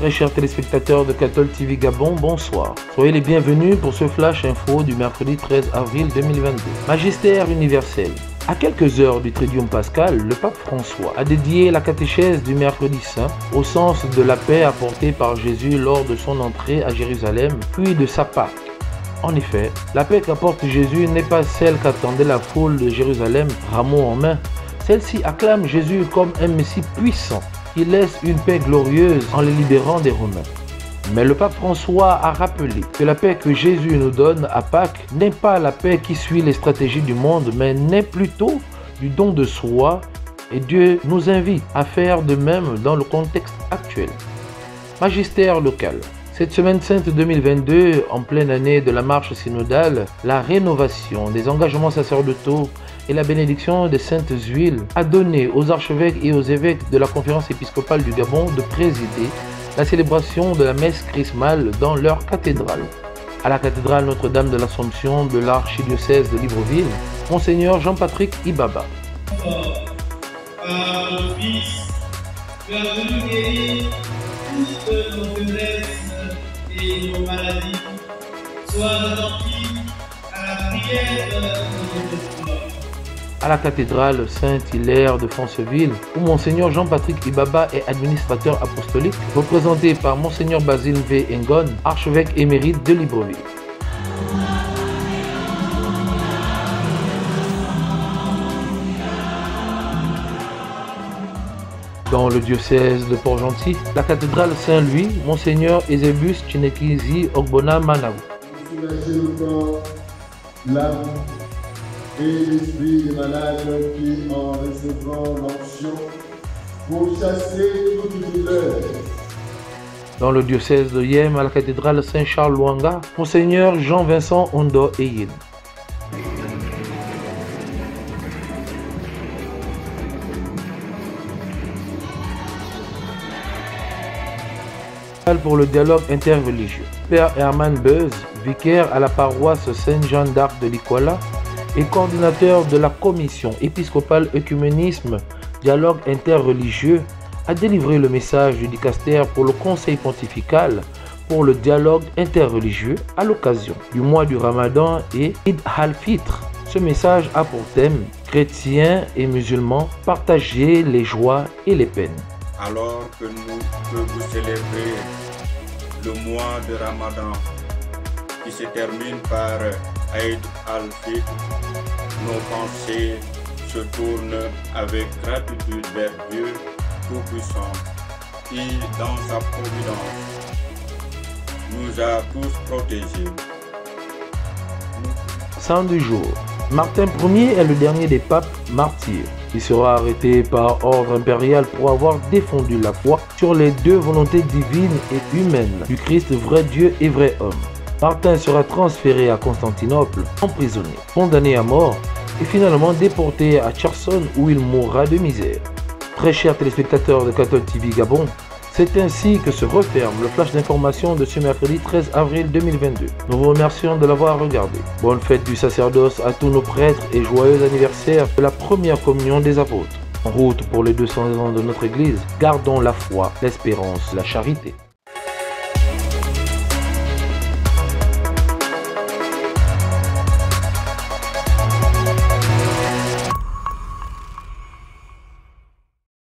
Très chers téléspectateurs de Cathol TV Gabon, bonsoir. Soyez les bienvenus pour ce flash info du mercredi 13 avril 2022. Magistère universel. À quelques heures du Triduum pascal, le pape François a dédié la catéchèse du mercredi saint au sens de la paix apportée par Jésus lors de son entrée à Jérusalem, puis de sa Pâque. En effet, la paix qu'apporte Jésus n'est pas celle qu'attendait la foule de Jérusalem, rameau en main. Celle-ci acclame Jésus comme un Messie puissant, qui laisse une paix glorieuse en les libérant des Romains. Mais le pape François a rappelé que la paix que Jésus nous donne à Pâques n'est pas la paix qui suit les stratégies du monde, mais naît plutôt du don de soi, et Dieu nous invite à faire de même dans le contexte actuel. Magistère local. Cette semaine sainte 2022, en pleine année de la marche synodale, la rénovation des engagements sacerdotaux et la bénédiction des saintes huiles a donné aux archevêques et aux évêques de la conférence épiscopale du Gabon de présider la célébration de la messe chrismale dans leur cathédrale. À la cathédrale Notre-Dame de l'Assomption de l'archidiocèse de Libreville, Monseigneur Jean-Patrick Ibaba. Par le Fils, tu as voulu guérir toutes nos faiblesses et nos maladies. Sois attentif à la prière de notre foi. À la cathédrale Saint-Hilaire de Franceville, où Monseigneur Jean-Patrick Ibaba est administrateur apostolique, représenté par Monseigneur Basile V. Ngon, archevêque émérite de Libreville. Dans le diocèse de Port-Gentil, la cathédrale Saint-Louis, Monseigneur Eusebus Chinekizi Ogbona Manaou. Soulager le corps, l'âme et l'esprit des malades qui, en recevant l'onction, pour chasser toute douleur. Dans le diocèse de Yem, à la cathédrale Saint-Charles-Luanga, Monseigneur Jean-Vincent Ondo Eyin. Pour le dialogue interreligieux. Père Herman Beuz, vicaire à la paroisse Saint-Jean d'Arc de Likwala et coordinateur de la commission épiscopale œcuménisme, dialogue interreligieux, a délivré le message du dicaster pour le conseil pontifical pour le dialogue interreligieux à l'occasion du mois du Ramadan et Eid al-Fitr. Ce message a pour thème chrétiens et musulmans partager les joies et les peines. Alors que nous pouvons célébrer le mois de Ramadan qui se termine par Eid al-Fitr, nos pensées se tournent avec gratitude vers Dieu Tout-Puissant qui, dans sa providence, nous a tous protégés. Saint du jour. Martin Ier est le dernier des papes martyrs. Il sera arrêté par ordre impérial pour avoir défendu la foi sur les deux volontés divines et humaines du Christ, vrai Dieu et vrai homme. Martin sera transféré à Constantinople, emprisonné, condamné à mort et finalement déporté à Cherson où il mourra de misère. Très chers téléspectateurs de Cathol TV Gabon, c'est ainsi que se referme le flash d'information de ce mercredi 13 avril 2022. Nous vous remercions de l'avoir regardé. Bonne fête du sacerdoce à tous nos prêtres et joyeux anniversaire de la première communion des apôtres. En route pour les 200 ans de notre Église, gardons la foi, l'espérance, la charité.